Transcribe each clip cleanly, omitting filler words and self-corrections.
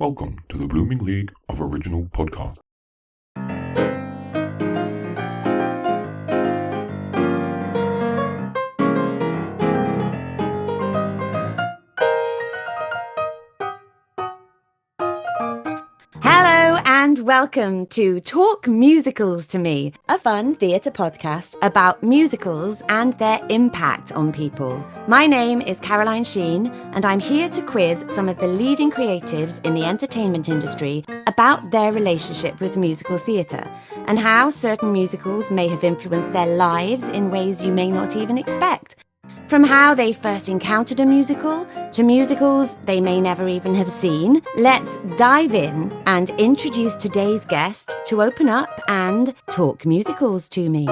Welcome to the Blooming League of Original Podcasts. Hello and welcome to Talk Musicals to Me, a fun theatre podcast about musicals and their impact on people. My name is Caroline and I'm here to quiz some of the leading creatives in the entertainment industry about their relationship with musical theatre and how certain musicals may have influenced their lives in ways you may not even expect. From how they first encountered a musical to musicals they may never even have seen, let's dive in and introduce today's guest to open up and talk musicals to me.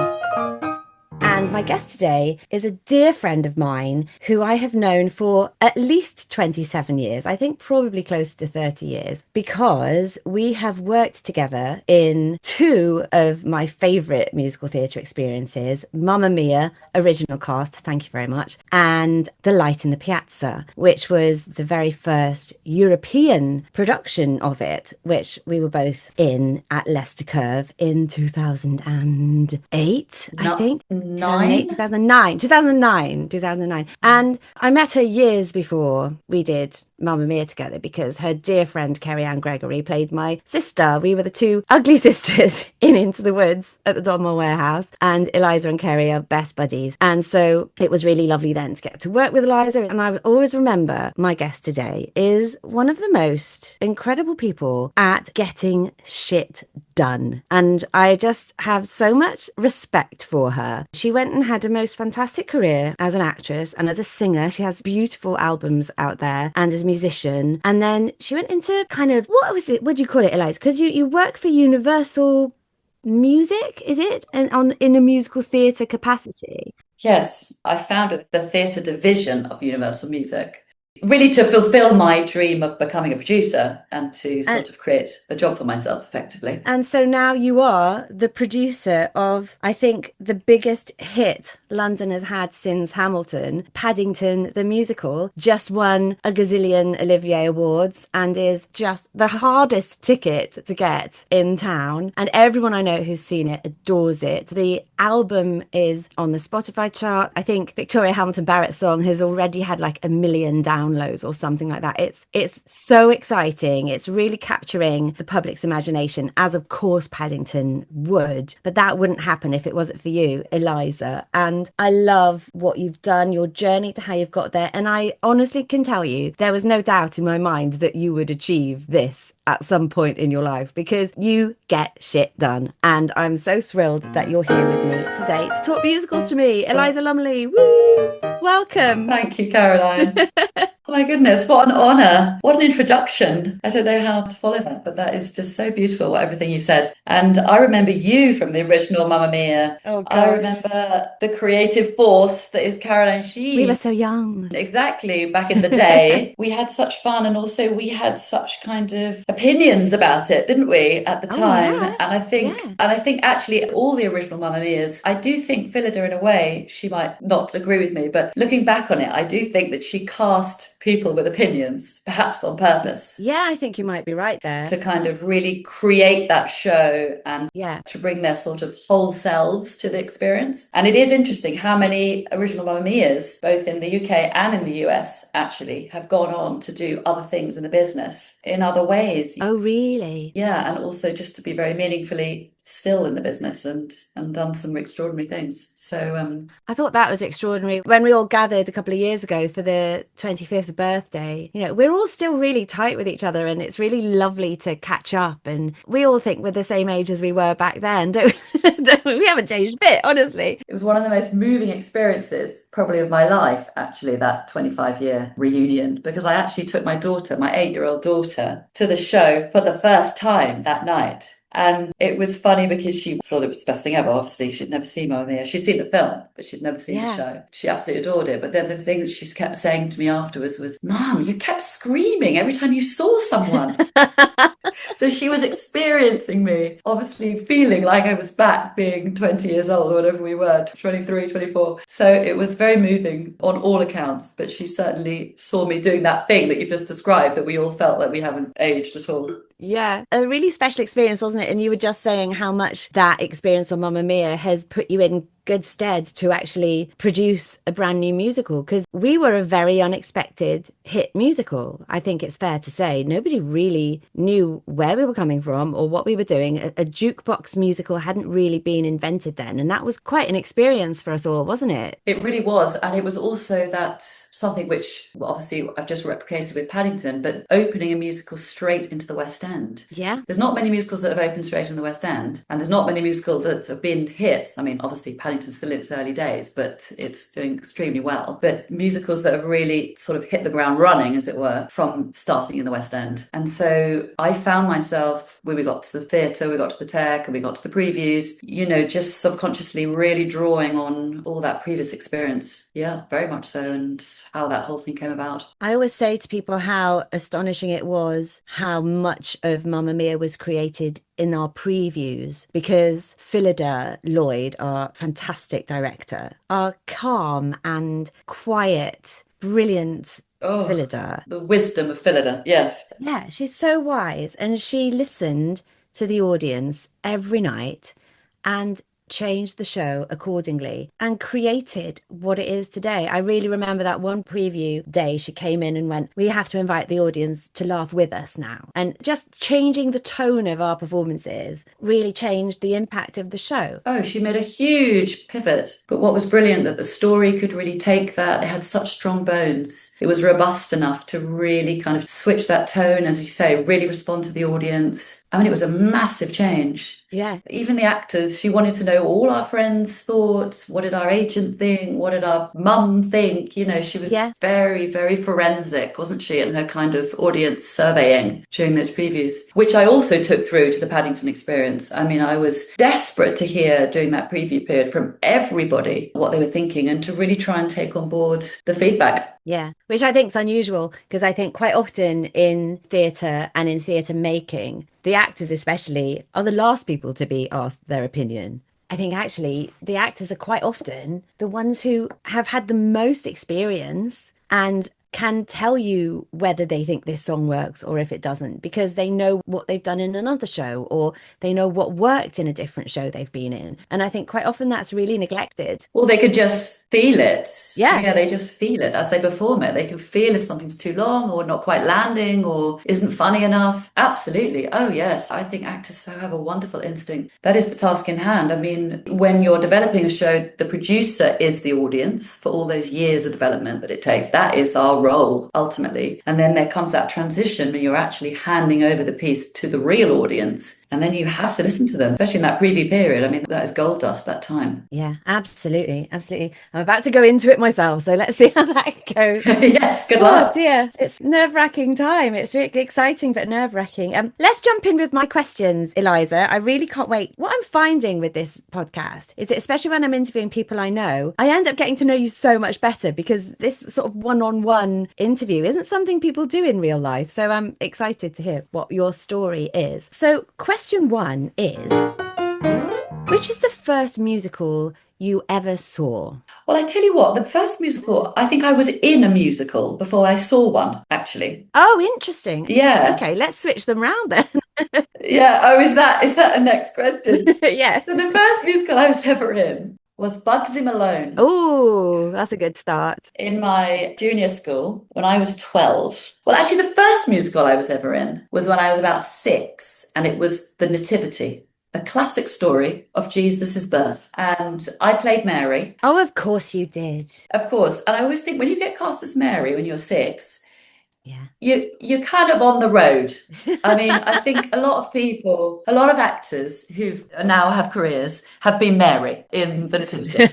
And my guest today is a dear friend of mine who I have known for at least 27 years, I think probably close to 30 years, because we have worked together in two of my favourite musical theatre experiences, Mamma Mia, original cast, thank you very much, and The Light in the Piazza, which was the very first European production of it, which we were both in at Leicester Curve in 2008, I think. 2009. And I met her years before we did Mamma Mia together because her dear friend Kerry Ann Gregory played my sister. We were the two ugly sisters in Into the Woods at the Donmore Warehouse, and Eliza and Kerry are best buddies. And so it was really lovely then to get to work with Eliza. And I always remember my guest today is one of the most incredible people at getting shit done. And I just have so much respect for her. She went and had a most fantastic career as an actress and as a singer. She has beautiful albums out there, and as a musician. And then she went into kind of, what do you call it, Eliza? Because you work for Universal Music, is it? And in a musical theatre capacity. Yes, I founded the theatre division of Universal Music, really to fulfill my dream of becoming a producer and to sort of create a job for myself effectively. And so now you are the producer of, I think, the biggest hit London has had since Hamilton, Paddington the Musical, just won a gazillion Olivier Awards and is just the hardest ticket to get in town. And everyone I know who's seen it adores it. The album is on the Spotify chart. I think Victoria Hamilton Barrett's song has already had like 1 million downloads or something like that. It's so exciting. It's really capturing the public's imagination, as of course Paddington would, but that wouldn't happen if it wasn't for you, Eliza. And I love what you've done, your journey to how you've got there, and I honestly can tell you there was no doubt in my mind that you would achieve this at some point in your life because you get shit done. And I'm so thrilled that you're here with me today to talk musicals to me. Eliza Lumley, woo! Welcome. Thank you, Caroline. Oh my goodness, what an honour. What an introduction. I don't know how to follow that, but that is just so beautiful, everything you've said. And I remember you from the original Mamma Mia. Oh, gosh. I remember the creative force that is Caroline Sheen. We were so young. Exactly, back in the day. We had such fun, and also we had such kind of opinions about it, didn't we, at the time? Yeah. And I think actually all the original Mamma Mias, I do think Phillida, in a way, she might not agree with me, but looking back on it, I do think that she cast people with opinions, perhaps on purpose. Yeah, I think you might be right there. To kind of really create that show and to bring their sort of whole selves to the experience. And it is interesting how many original Mamma Mias, both in the UK and in the US, actually have gone on to do other things in the business in other ways. Oh, really? Yeah, and also just to be very meaningfully still in the business and done some extraordinary things. So I thought that was extraordinary. When we all gathered a couple of years ago for the 25th birthday, you know, we're all still really tight with each other, and it's really lovely to catch up. And we all think we're the same age as we were back then, don't we? We haven't changed a bit, honestly. It was one of the most moving experiences probably of my life, actually, that 25-year reunion, because I actually took my daughter, my 8-year-old daughter, to the show for the first time that night. And it was funny because she thought it was the best thing ever. Obviously, she'd never seen Mamma Mia. She'd seen the film, but she'd never seen the show. She absolutely adored it. But then the thing that she kept saying to me afterwards was, "Mom, you kept screaming every time you saw someone." So she was experiencing me, obviously feeling like I was back being 20 years old, or whatever we were, 23, 24. So it was very moving on all accounts, but she certainly saw me doing that thing that you've just described, that we all felt like we haven't aged at all. Yeah, a really special experience, wasn't it? And you were just saying how much that experience on Mamma Mia has put you in good stead to actually produce a brand new musical, because we were a very unexpected hit musical. I think it's fair to say nobody really knew where we were coming from or what we were doing. A jukebox musical hadn't really been invented then, and that was quite an experience for us all, wasn't it? It really was. And it was also that something which, well, obviously I've just replicated with Paddington, but opening a musical straight into the West End. Yeah. There's not many musicals that have opened straight in the West End, and there's not many musicals that have been hits. I mean, obviously Paddington's still in its early days, but it's doing extremely well. But musicals that have really sort of hit the ground running, as it were, from starting in the West End. And so I found myself, when we got to the theatre, we got to the tech, and we got to the previews, you know, just subconsciously really drawing on all that previous experience. Yeah, very much so. And how that whole thing came about. I always say to people how astonishing it was how much of Mamma Mia was created in our previews, because Phillida Lloyd, our fantastic director, our calm and quiet, brilliant Phillida. The wisdom of Phillida, yes. Yeah, she's so wise, and she listened to the audience every night and changed the show accordingly and created what it is today. I really remember that one preview day she came in and went, we have to invite the audience to laugh with us now. And just changing the tone of our performances really changed the impact of the show. Oh, she made a huge pivot. But what was brilliant, that the story could really take that. It had such strong bones. It was robust enough to really kind of switch that tone, as you say, really respond to the audience. I mean, it was a massive change. Yeah. Even the actors, she wanted to know all our friends' thoughts. What did our agent think? What did our mum think? You know, she was very, very forensic, wasn't she, in her kind of audience surveying during those previews, which I also took through to the Paddington experience. I mean, I was desperate to hear during that preview period from everybody what they were thinking and to really try and take on board the feedback. Yeah, which I think is unusual, because I think quite often in theatre and in theatre making, the actors especially are the last people to be asked their opinion. I think actually the actors are quite often the ones who have had the most experience and can tell you whether they think this song works or if it doesn't, because they know what they've done in another show, or they know what worked in a different show they've been in. And I think quite often that's really neglected. Well, they could just feel it. Yeah, they just feel it as they perform it. They can feel if something's too long or not quite landing or isn't funny enough. Absolutely. Oh, yes. I think actors have a wonderful instinct. That is the task in hand. I mean, when you're developing a show, the producer is the audience for all those years of development that it takes. That is our role, ultimately. And then there comes that transition when you're actually handing over the piece to the real audience. And then you have to listen to them, especially in that preview period. I mean, that is gold dust, that time. Yeah, absolutely. Absolutely. I'm about to go into it myself, so let's see how that goes. Yes, good luck. Oh dear, it's nerve-wracking time. It's really exciting, but nerve-wracking. Let's jump in with my questions, Eliza. I really can't wait. What I'm finding with this podcast is that, especially when I'm interviewing people I know, I end up getting to know you so much better, because this sort of one-on-one interview isn't something people do in real life. So I'm excited to hear what your story is. So question one is, which is the first musical you ever saw? Well, I tell you what, the first musical, I think I was in a musical before I saw one, actually. Oh, interesting. Yeah. Okay, let's switch them round then. Yeah. Oh, is that a next question? Yes. So the first musical I was ever in was Bugsy Malone. Oh, that's a good start. In my junior school when I was 12. Well, actually, the first musical I was ever in was when I was about 6, and it was The Nativity, a classic story of Jesus' birth. And I played Mary. Oh, of course you did. Of course. And I always think when you get cast as Mary when you're 6, yeah, you're kind of on the road. I mean, I think a lot of actors who now have careers have been Mary in The Nativity.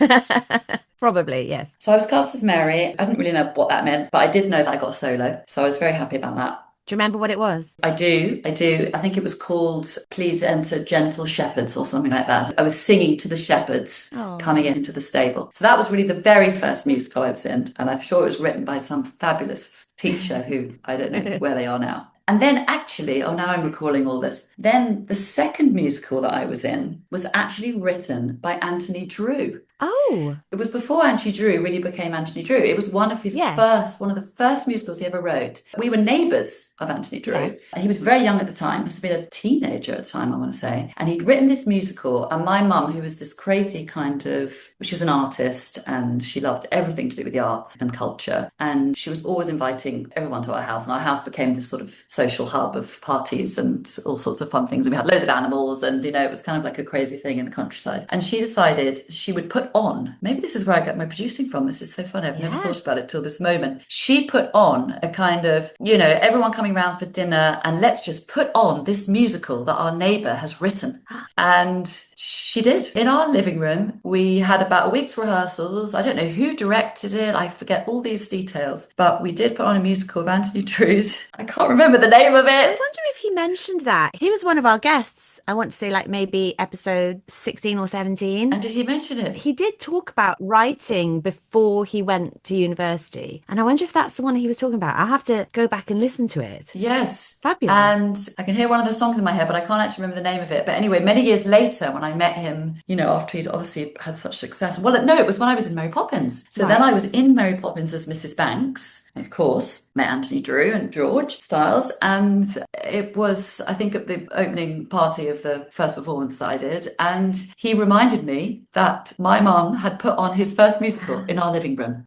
Probably, yes. So I was cast as Mary. I didn't really know what that meant, but I did know that I got a solo. So I was very happy about that. Do you remember what it was? I do. I think it was called Please Enter Gentle Shepherds or something like that. I was singing to the shepherds coming into the stable. So that was really the very first musical I was in. And I'm sure it was written by some fabulous teacher who I don't know where they are now. And then actually, now I'm recalling all this. Then the second musical that I was in was actually written by Antony Drewe. Oh. It was before Antony Drewe really became Antony Drewe. It was one of the first musicals he ever wrote. We were neighbours of Antony Drewe. Yes. He was very young at the time, must have been a teenager at the time, I want to say. And he'd written this musical. And my mum, who was this crazy she was an artist and she loved everything to do with the arts and culture. And she was always inviting everyone to our house. And our house became this sort of social hub of parties and all sorts of fun things. And we had loads of animals and, it was kind of like a crazy thing in the countryside. And she decided she would put on, maybe this is where I get my producing from. This is so funny. I've never thought about it till this moment. She put on a kind of, everyone coming round for dinner and let's just put on this musical that our neighbour has written. And she did. In our living room, we had about a week's rehearsals. I don't know who directed it. I forget all these details. But we did put on a musical of Antony Drewe's. I can't remember the name of it. I wonder if he mentioned that. He was one of our guests. I want to say like maybe episode 16 or 17. And did he mention it? He did talk about writing before he went to university. And I wonder if that's the one he was talking about. I'll have to go back and listen to it. Yes. Fabulous. And I can hear one of the songs in my head, but I can't actually remember the name of it. But anyway, many years later, when I met him, after he'd obviously had such success. Well, no, it was when I was in Mary Poppins. So then I was in Mary Poppins as Mrs. Banks. And of course, met Antony Drewe and George Stiles. And it was, I think, at the opening party of the first performance that I did. And he reminded me that my mum had put on his first musical in our living room.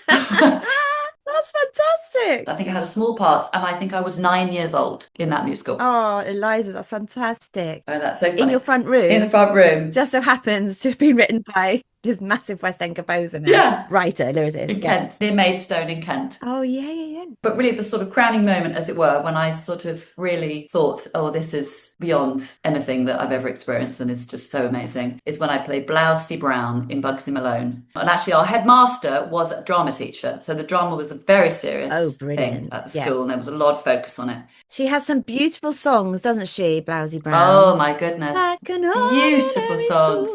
That's fantastic. I think I had a small part, and I think I was 9 years old in that musical. Oh, Eliza, that's fantastic. Oh, that's so funny. In your front room? In the front room. Just so happens to have been written by this massive West End composer now. Writer, lyricist. In Kent, near Maidstone in Kent. Oh, yeah. But really the sort of crowning moment, as it were, when I sort of really thought, this is beyond anything that I've ever experienced and is just so amazing, is when I played Blousey Brown in Bugsy Malone. And actually our headmaster was a drama teacher. So the drama was a very serious thing at the school, and there was a lot of focus on it. She has some beautiful songs, doesn't she, Blousey Brown? Oh, my goodness. Beautiful songs.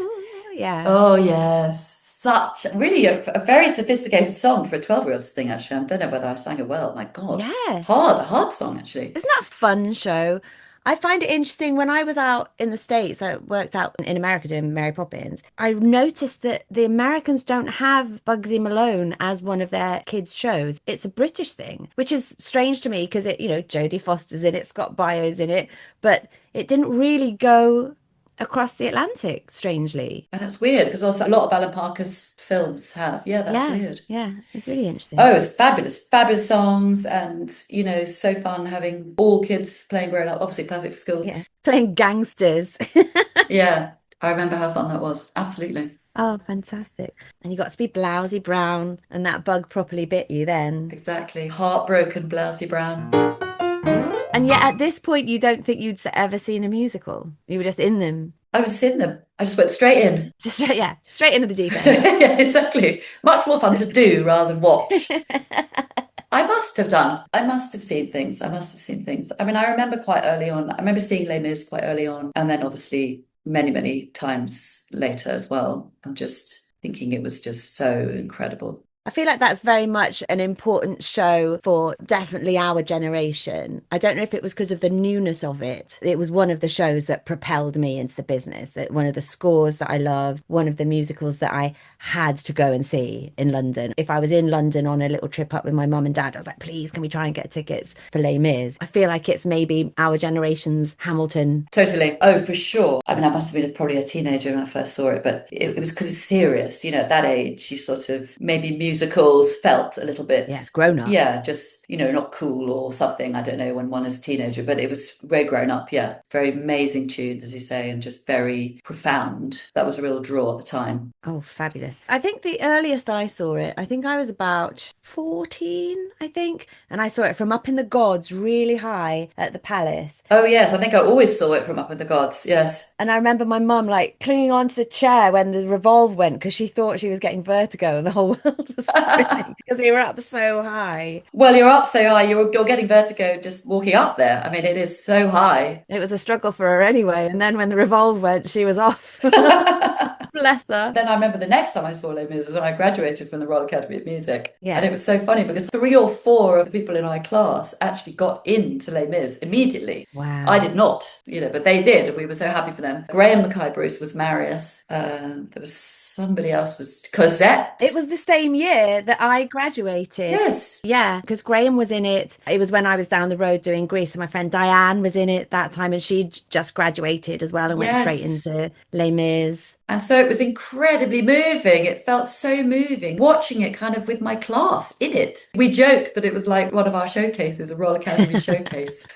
Yeah. Oh, yes. Such really a very sophisticated song for a 12-year-old to sing, actually. I don't know whether I sang it well. My God. Yeah. Hard song, actually. Isn't that a fun show? I find it interesting. When I was out in the States, I worked out in America doing Mary Poppins. I noticed that the Americans don't have Bugsy Malone as one of their kids' shows. It's a British thing, which is strange to me because Jodie Foster's in it, Scott Bio's in it, but it didn't really go across the Atlantic, strangely. And that's weird because also a lot of Alan Parker's films have. Yeah, that's weird. Yeah, it's really interesting. Oh, it's fabulous songs, and so fun having all kids playing grown up. Obviously perfect for schools. Yeah, playing gangsters. Yeah, I remember how fun that was. Absolutely. Oh, fantastic. And you got to be Blousey Brown, and that bug properly bit you then. Exactly. Heartbroken Blousey Brown. And yet at this point, you don't think you'd ever seen a musical. You were just in them. I was in them. I just went straight in. Straight into the deep end. Yeah, exactly. Much more fun to do rather than watch. I must have done. I must have seen things. I mean, I remember quite early on. I remember seeing Les Mis quite early on. And then obviously many, many times later as well. I'm just thinking it was just so incredible. I feel like that's very much an important show for definitely our generation. I don't know if it was because of the newness of it. It was one of the shows that propelled me into the business. One of the scores that I loved, one of the musicals that I had to go and see in London. If I was in London on a little trip up with my mum and dad, I was like, please, can we try and get tickets for Les Mis? I feel like it's maybe our generation's Hamilton. Totally. Oh, for sure. I mean, I must have been probably a teenager when I first saw it, but it was because it's serious. At that age, you sort of maybe musicals felt a little bit grown up. Yeah, just not cool or something. I don't know, when one is a teenager, but it was very grown up. Yeah, very amazing tunes, as you say, and just very profound. That was a real draw at the time. Oh, fabulous. I think the earliest I saw it, I think I was about 14, I think, and I saw it from up in the gods, really high at the Palace. Oh yes, I think I always saw it from up in the gods. Yes. And I remember my mum clinging onto the chair when the revolve went because she thought she was getting vertigo and the whole world was spinning because we were up so high. Well, you're up so high, you're getting vertigo just walking up there. I mean, it is so high. It was a struggle for her anyway. And then when the revolve went, she was off. Bless her. Then I remember the next time I saw Les Mis was when I graduated from the Royal Academy of Music. Yeah. And it was so funny because 3 or 4 of the people in my class actually got into Les Mis immediately. Wow. I did not, but they did, and we were so happy for them. Graham Mackay-Bruce was Marius. There was somebody else was Cosette. It was the same year that I graduated. Yes. Yeah, because Graham was in it. It was when I was down the road doing Greece, and my friend Diane was in it that time, and she'd just graduated as well and went straight into Les Mis. And so it was incredibly moving. It felt so moving watching it kind of with my class in it. We joked that it was like one of our showcases, a Royal Academy showcase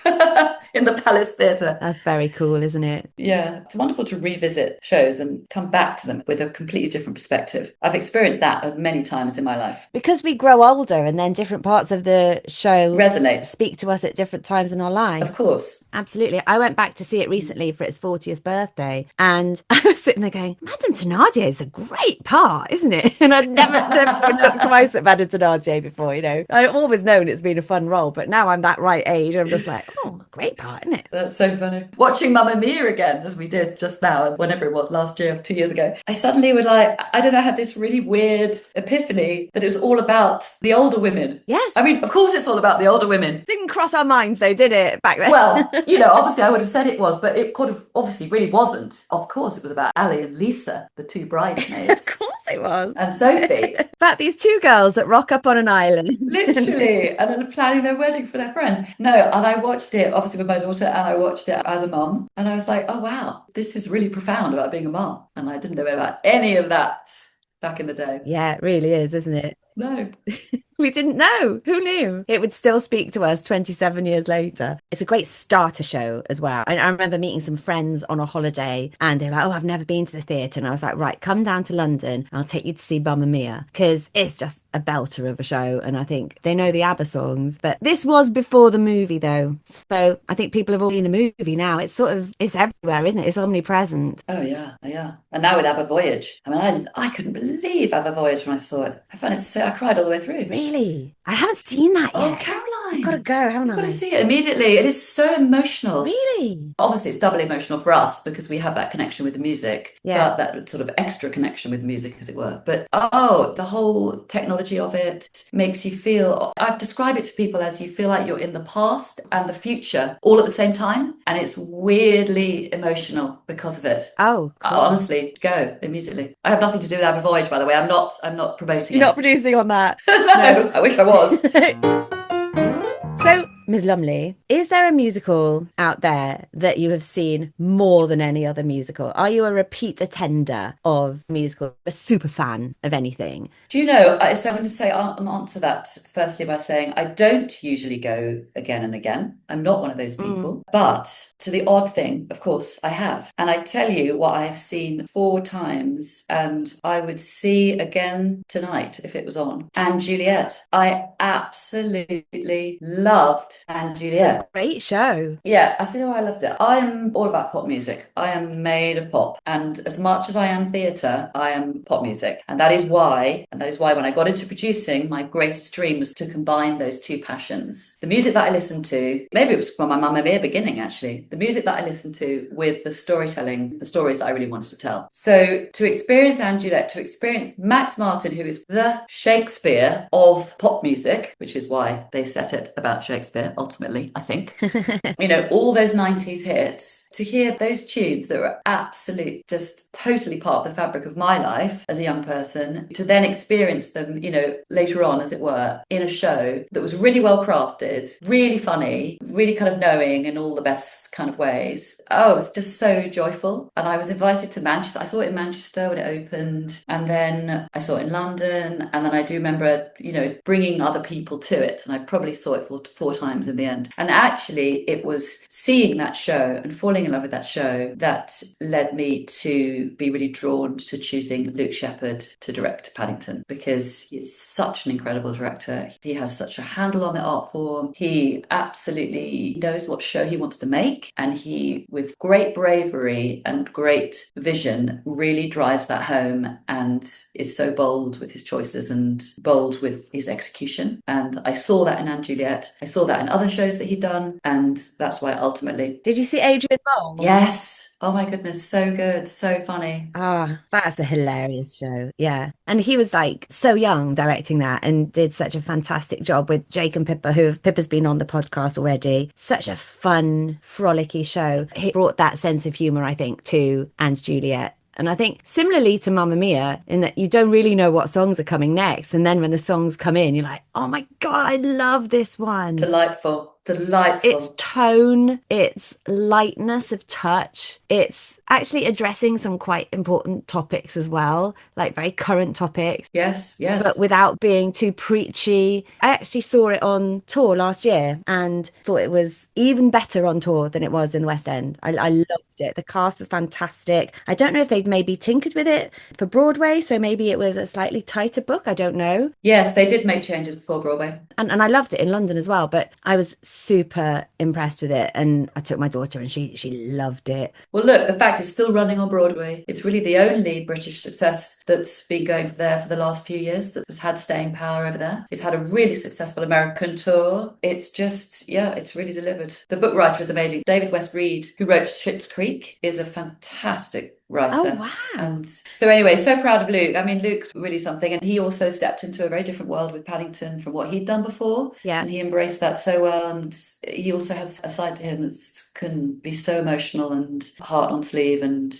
in the Palace Theatre. That's very cool, isn't it? Yeah. It's wonderful to revisit shows and come back to them with a completely different perspective. I've experienced that many times in my life. Because we grow older and then different parts of the show resonate, speak to us at different times in our life. Of course. Absolutely. I went back to see it recently for its 40th birthday, and I was sitting there going, Madame Thénardier is a great part, isn't it? And I'd never looked twice at Madame Thénardier before, I've always known it's been a fun role, but now I'm that right age. I'm just like, oh, great part, isn't it? That's so funny. Watching Mamma Mia again, as we did just now, whenever it was, last year, 2 years ago, I suddenly would had this really weird epiphany that it was all about the older women. Yes. I mean, of course it's all about the older women. Didn't cross our minds though, did it, back then? Well, obviously I would have said it was, but it could have obviously really wasn't. Of course it was about Ali and Lisa, the 2 bridesmaids. Of course it was. And Sophie. About these 2 girls that rock up on an island. Literally. And then planning their wedding for their friend. No, and I watched it obviously with my daughter, and I watched it as a mum. And I was like, oh wow, this is really profound about being a mum. And I didn't know about any of that back in the day. Yeah, it really is, isn't it? No. We didn't know. Who knew? It would still speak to us 27 years later. It's a great starter show as well. I remember meeting some friends on a holiday, and they're like, oh, I've never been to the theatre. And I was like, right, come down to London. I'll take you to see Mamma Mia, because it's just a belter of a show. And I think they know the ABBA songs. But this was before the movie, though. So I think people have all seen the movie now. It's it's everywhere, isn't it? It's omnipresent. Oh, yeah. Yeah. And now with ABBA Voyage. I mean, I couldn't believe ABBA Voyage when I saw it. I found it I cried all the way through. Really? I haven't seen that yet. Oh, Caroline. I've got to go, haven't I? I've got to see it immediately. It is so emotional. Really? Obviously, it's doubly emotional for us because we have that connection with the music. Yeah. But that sort of extra connection with the music, as it were. But, the whole technology of it makes you feel... I've described it to people as you feel like you're in the past and the future all at the same time. And it's weirdly emotional because of it. Oh, cool. Honestly, go immediately. I have nothing to do with ABBA Voyage, by the way. I'm not promoting You're it. not producing on that. No, I wish I was. So, Ms. Lumley, is there a musical out there that you have seen more than any other musical? Are you a repeat attender of musical, a super fan of anything? Do you know, so I'm going to say, I'll answer that firstly by saying I don't usually go again and again. I'm not one of those people. But to the odd thing, of course, I have. And I tell you what I have seen 4 times, and I would see again tonight if it was on. And Juliet. I absolutely loved And Juliet. Great show. Yeah, I tell you why I loved it. I'm all about pop music. I am made of pop. And as much as I am theatre, I am pop music. And that is why when I got into producing, my greatest dream was to combine those 2 passions. The music that I listened to, maybe it was from my Mamma Mia beginning actually, the music that I listened to with the storytelling, the stories that I really wanted to tell. So to experience Anne Juliet, to experience Max Martin, who is the Shakespeare of pop music, which is why they set it about Shakespeare, ultimately, I think. All those 90s hits, to hear those tunes that were absolute, just totally part of the fabric of my life as a young person, to then experience them, later on, as it were, in a show that was really well crafted, really funny, really kind of knowing in all the best kind of ways. Oh, it's just so joyful. And I was invited to Manchester. I saw it in Manchester when it opened, and then I saw it in London, and then I do remember, bringing other people to it, and I probably saw it 4 times in the end. And actually, it was seeing that show and falling in love with that show that led me to be really drawn to choosing Luke Shepherd to direct Paddington, because he's such an incredible director. He has such a handle on the art form. He absolutely knows what show he wants to make, and he, with great bravery and great vision, really drives that home and is so bold with his choices and bold with his execution. And I saw that in Anne Juliet. I saw that in other shows that he'd done. And that's why ultimately. Did you see Adrian Mole? Yes. Oh my goodness. So good. So funny. Ah, that's a hilarious show. Yeah. And he was like so young directing that and did such a fantastic job with Jake and Pippa, Pippa's been on the podcast already. Such a fun, frolicky show. He brought that sense of humor, I think, to And Juliet. And I think similarly to Mamma Mia, in that you don't really know what songs are coming next. And then when the songs come in, you're like, oh my God, I love this one. Delightful. Delightful. Its tone, its lightness of touch, it's actually addressing some quite important topics as well, like very current topics. Yes. But without being too preachy. I actually saw it on tour last year and thought it was even better on tour than it was in the West End. I loved it. The cast were fantastic. I don't know if they'd maybe tinkered with it for Broadway, so maybe it was a slightly tighter book. I don't know. Yes, they did make changes before Broadway. And I loved it in London as well, but I was super impressed with it, and I took my daughter and she loved it. Well, look, the fact it's still running on Broadway. It's really the only British success that's been going there for the last few years that has had staying power over there. It's had a really successful American tour. It's just, it's really delivered. The book writer is amazing. David West Reed, who wrote Schitt's Creek, is a fantastic writer. Oh, wow. And so anyway, so proud of Luke. I mean, Luke's really something. And he also stepped into a very different world with Paddington from what he'd done before. Yeah. And he embraced that so well. And he also has a side to him that can be so emotional and heart on sleeve and,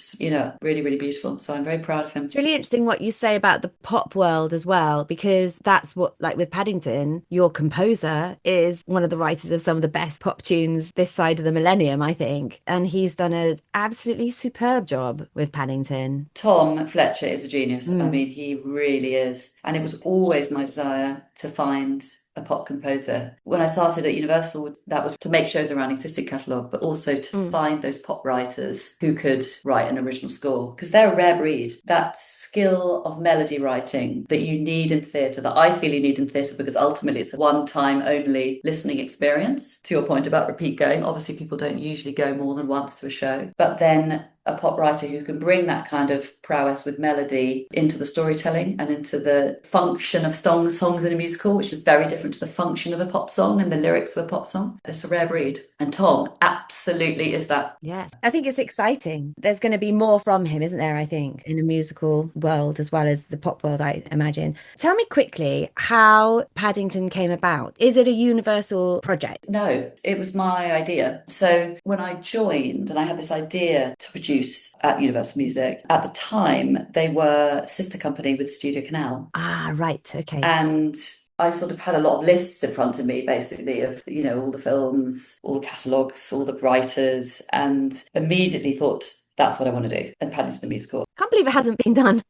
really, really beautiful. So I'm very proud of him. It's really interesting what you say about the pop world as well, because that's what, like with Paddington, your composer is one of the writers of some of the best pop tunes this side of the millennium, I think. And he's done an absolutely superb job with Paddington. Tom Fletcher is a genius. I mean, he really is. And it was always my desire to find a pop composer. When I started at Universal, that was to make shows around existing catalogue, but also to find those pop writers who could write an original score, because they're a rare breed. That skill of melody writing that you need in theatre, that I feel you need in theatre, because ultimately it's a one-time only listening experience. To your point about repeat going, obviously people don't usually go more than once to a show, but then a pop writer who can bring that kind of prowess with melody into the storytelling and into the function of songs in a musical, which is very different to the function of a pop song and the lyrics of a pop song. It's a rare breed. And Tom absolutely is that. Yes, I think it's exciting. There's going to be more from him, isn't there, I think, in a musical world as well as the pop world, I imagine. Tell me quickly how Paddington came about. Is it a Universal project? No, it was my idea. So when I joined and I had this idea to produce at Universal Music, at the time they were sister company with Studio Canal. Ah, right, okay. And I sort of had a lot of lists in front of me, basically, of, all the films, all the catalogues, all the writers, and immediately thought, that's what I want to do. And Paddington the Musical. Can't believe it hasn't been done.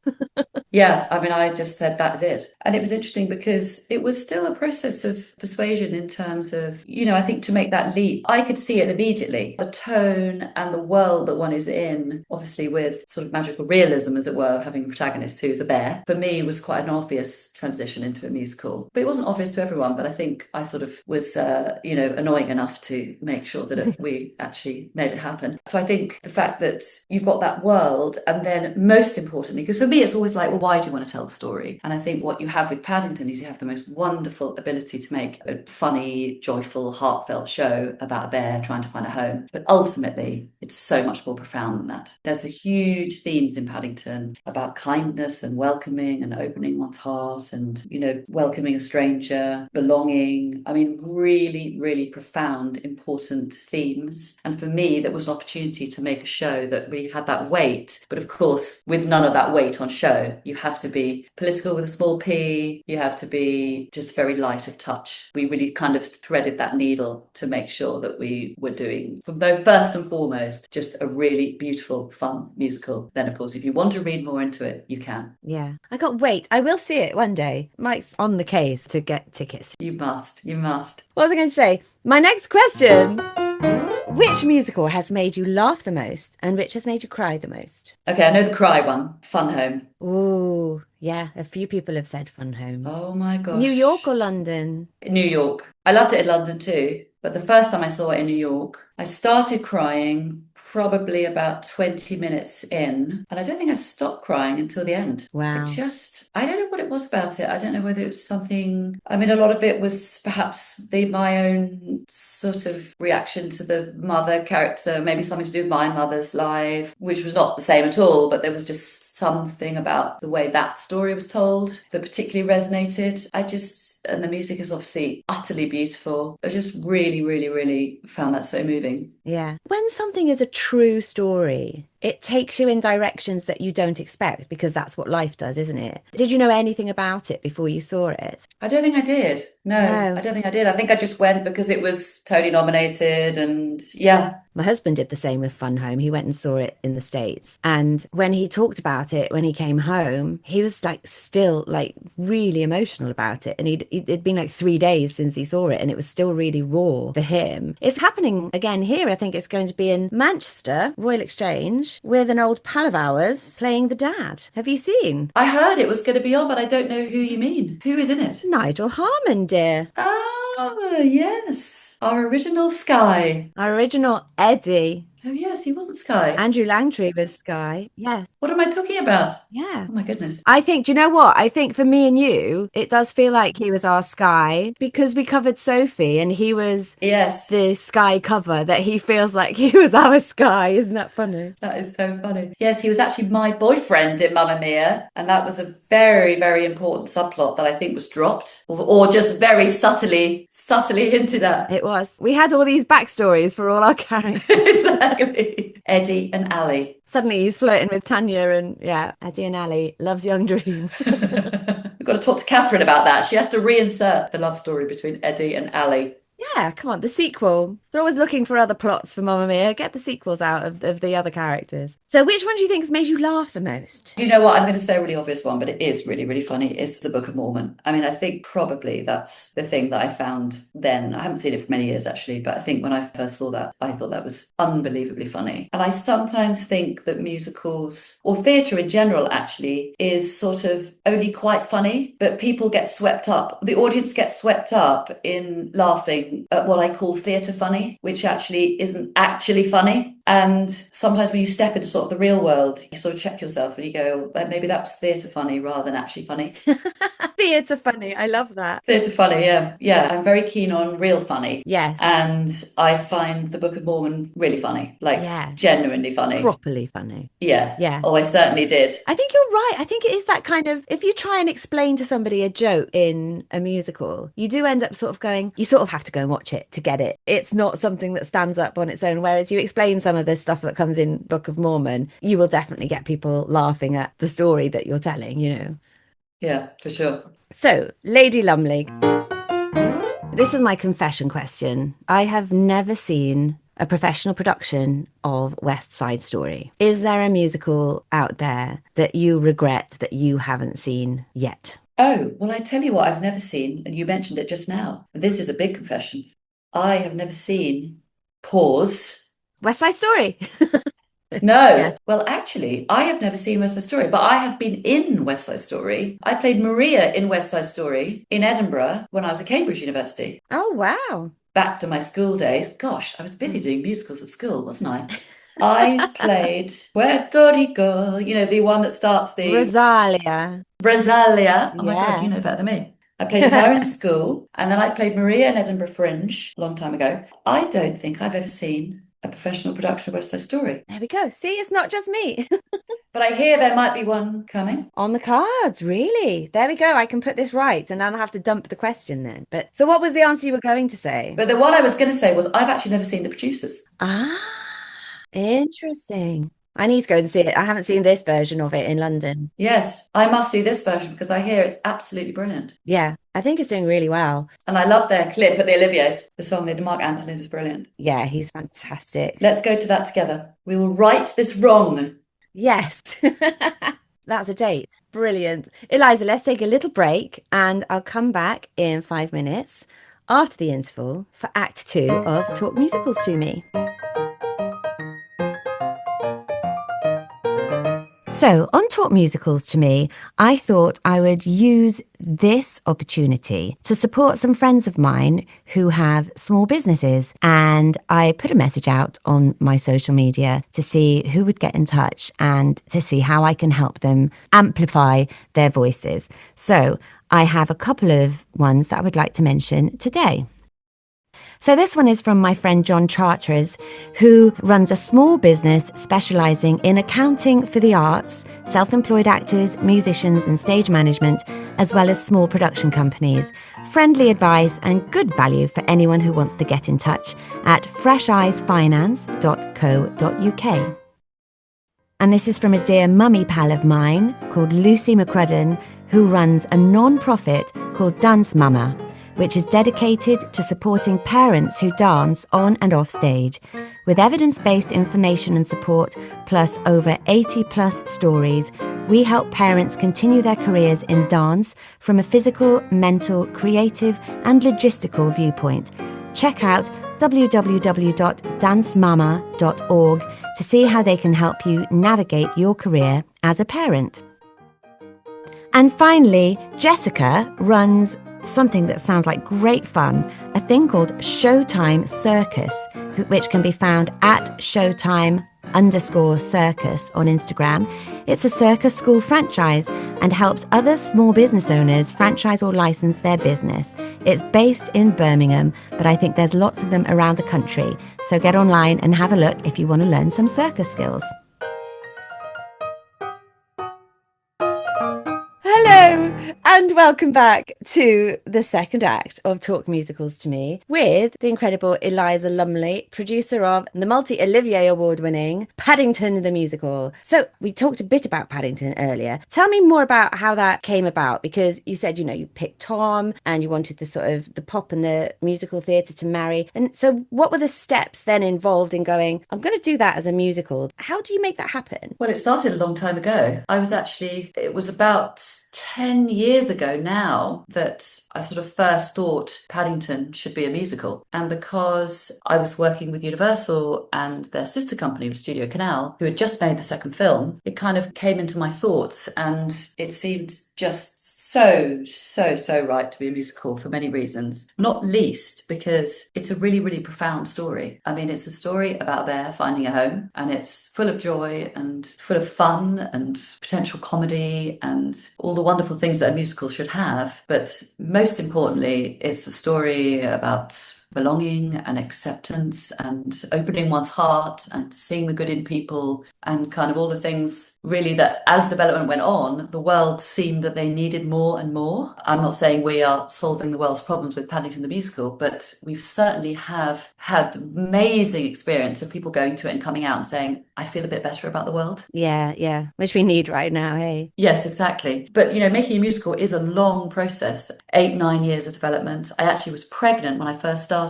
Yeah, I mean, I just said, that's it. And it was interesting because it was still a process of persuasion in terms of, I think to make that leap, I could see it immediately. The tone and the world that one is in, obviously with sort of magical realism, as it were, having a protagonist who is a bear, for me was quite an obvious transition into a musical. But it wasn't obvious to everyone, but I think I sort of was, annoying enough to make sure that we actually made it happen. So I think the fact that you've got that world, and then most importantly, because for me it's always like, well, why do you want to tell the story? And I think what you have with Paddington is you have the most wonderful ability to make a funny, joyful, heartfelt show about a bear trying to find a home. But ultimately, it's so much more profound than that. There's a huge themes in Paddington about kindness and welcoming and opening one's heart and, welcoming a stranger, belonging. I mean, really, really profound, important themes. And for me, there was an opportunity to make a show that really had that weight. But of course, with none of that weight on show, you have to be political with a small p, you have to be just very light of touch. We really kind of threaded that needle to make sure that we were doing, first and foremost, just a really beautiful, fun musical. Then, of course, if you want to read more into it, you can. Yeah, I can't wait. I will see it one day. Mike's on the case to get tickets. You must. What was I going to say? My next question. Which musical has made you laugh the most and which has made you cry the most? Okay, I know the cry one, Fun Home. Ooh, yeah, a few people have said Fun Home. Oh my gosh. New York or London? New York. I loved it in London too. But the first time I saw it in New York, I started crying probably about 20 minutes in, and I don't think I stopped crying until the end. Wow. I don't know what it was about it. I don't know whether it was something, I mean, a lot of it was perhaps my own sort of reaction to the mother character, maybe something to do with my mother's life, which was not the same at all, but there was just something about the way that story was told that particularly resonated. And the music is obviously utterly beautiful. I just really, really, really found that so moving. Yeah. When something is a true story, it takes you in directions that you don't expect, because that's what life does, isn't it? Did you know anything about it before you saw it? I don't think I did. No, I don't think I did. I think I just went because it was Tony nominated, and yeah. My husband did the same with Fun Home. He went and saw it in the States. And when he talked about it, when he came home, he was like still like really emotional about it. And it'd been like 3 days since he saw it, and it was still really raw for him. It's happening again here. I think it's going to be in Manchester, Royal Exchange, with an old pal of ours playing the dad. Have you seen? I heard it was going to be on, but I don't know who you mean. Who is in it? Nigel Harman, dear. Oh, yes. Our original Sky. Our original Eddie. Oh, yes, he wasn't Sky. Andrew Langtry was Sky. Yes. What am I talking about? Yeah. Oh, my goodness. I think, do you know what? I think for me and you, it does feel like he was our Sky, because we covered Sophie and he was the Sky cover, that he feels like he was our Sky. Isn't that funny? That is so funny. Yes, he was actually my boyfriend in Mamma Mia. And that was a very, very important subplot that I think was dropped or just very subtly hinted at. It was. We had all these backstories for all our characters. Exactly. Eddie and Ali. Suddenly he's flirting with Tanya, and yeah, Eddie and Ali, love's young dream. We've got to talk to Catherine about that. She has to reinsert the love story between Eddie and Ali. Yeah, come on, the sequel. They're always looking for other plots for Mamma Mia. Get the sequels out of the other characters. So which one do you think has made you laugh the most? Do you know what? I'm going to say a really obvious one, but it is really, really funny. It's the Book of Mormon. I mean, I think probably that's the thing that I found then. I haven't seen it for many years, actually, but I think when I first saw that, I thought that was unbelievably funny. And I sometimes think that musicals, or theatre in general, actually, is sort of only quite funny, but people get swept up. The audience gets swept up in laughing at what I call theatre funny, which actually isn't actually funny. And sometimes when you step into sort of the real world, you sort of check yourself and you go, well, maybe that was theatre funny rather than actually funny. Theatre funny. I love that. Theatre funny, yeah. Yeah, I'm very keen on real funny. Yeah. And I find the Book of Mormon really funny. Like, genuinely funny. Properly funny. Yeah. Yeah. Oh, I certainly did. I think you're right. I think it is that kind of, if you try and explain to somebody a joke in a musical, you do end up sort of going, you sort of have to go and watch it to get it. It's not something that stands up on its own. Whereas you explain some of the stuff that comes in Book of Mormon, you will definitely get people laughing at the story that you're telling, you know. Yeah, for sure. So, Lady Lumley, this is my confession question. I have never seen a professional production of West Side Story. Is there a musical out there that you regret that you haven't seen yet? Oh, well, I tell you what I've never seen, and you mentioned it just now. This is a big confession. I have never seen West Side Story. No. Yes. Well, actually, I have never seen West Side Story, but I have been in West Side Story. I played Maria in West Side Story in Edinburgh when I was at Cambridge University. Oh, wow. Back to my school days. Gosh, I was busy doing musicals at school, wasn't I? I played Puerto Rico, you know, the one that starts the... Rosalia. Oh my God, you know better than me. I played her in school, and then I played Maria in Edinburgh Fringe a long time ago. I don't think I've ever seen a professional production of West Side Story. There we go. See, it's not just me. But I hear there might be one coming. On the cards, really? There we go. I can put this right, and then I'll have to dump the question then. But so what was the answer you were going to say? But the one I was going to say was I've actually never seen The Producers. Ah, interesting. I need to go and see it. I haven't seen this version of it in London. Yes, I must see this version because I hear it's absolutely brilliant. Yeah, I think it's doing really well. And I love their clip at the Olivier's. The song they did, Mark Antony is brilliant. Yeah, he's fantastic. Let's go to that together. We will right this wrong. Yes. That's a date. Brilliant. Eliza, let's take a little break and I'll come back in 5 minutes after the interval for Act 2 of Talk Musicals to Me. So, on Talk Musicals to Me, I thought I would use this opportunity to support some friends of mine who have small businesses. And I put a message out on my social media to see who would get in touch and to see how I can help them amplify their voices. So, I have a couple of ones that I would like to mention today. So this one is from my friend John Chartres, who runs a small business specialising in accounting for the arts, self-employed actors, musicians and stage management, as well as small production companies. Friendly advice and good value for anyone who wants to get in touch at fresheyesfinance.co.uk. And this is from a dear mummy pal of mine called Lucy McCrudden, who runs a non-profit called Dance Mama, which is dedicated to supporting parents who dance on and off stage. With evidence-based information and support, plus over 80+ stories, we help parents continue their careers in dance from a physical, mental, creative and logistical viewpoint. Check out www.dancemama.org to see how they can help you navigate your career as a parent. And finally, Jessica runs something that sounds like great fun, a thing called Showtime Circus, which can be found at Showtime_circus on Instagram. It's a circus school franchise and helps other small business owners franchise or license their business. It's based in Birmingham, but I think there's lots of them around the country. So get online and have a look if you want to learn some circus skills. Hello and welcome back to the second act of Talk Musicals to Me with the incredible ELIZA Lumley, producer of the multi-Olivier award-winning Paddington the Musical. So we talked a bit about Paddington earlier. Tell me more about how that came about, because you said, you picked Tom and you wanted the sort of the pop and the musical theatre to marry. And so what were the steps then involved in going, I'm going to do that as a musical? How do you make that happen? Well, it started a long time ago. It was about 10 years ago now that I sort of first thought Paddington should be a musical. And because I was working with Universal and their sister company was Studio Canal, who had just made the second film, it kind of came into my thoughts and it seemed just so right to be a musical for many reasons, not least because it's a really, really profound story. I mean, it's a story about a bear finding a home, and it's full of joy and full of fun and potential comedy and all the wonderful things that a musical should have. But most importantly, it's a story about belonging and acceptance and opening one's heart and seeing the good in people and kind of all the things really that as development went on, the world seemed that they needed more and more. I'm not saying we are solving the world's problems with Paddington the Musical, but we certainly have had the amazing experience of people going to it and coming out and saying, I feel a bit better about the world. Yeah, which we need right now, hey? Yes, exactly. But, making a musical is a long process, 8-9 years of development. I actually was pregnant when I first started,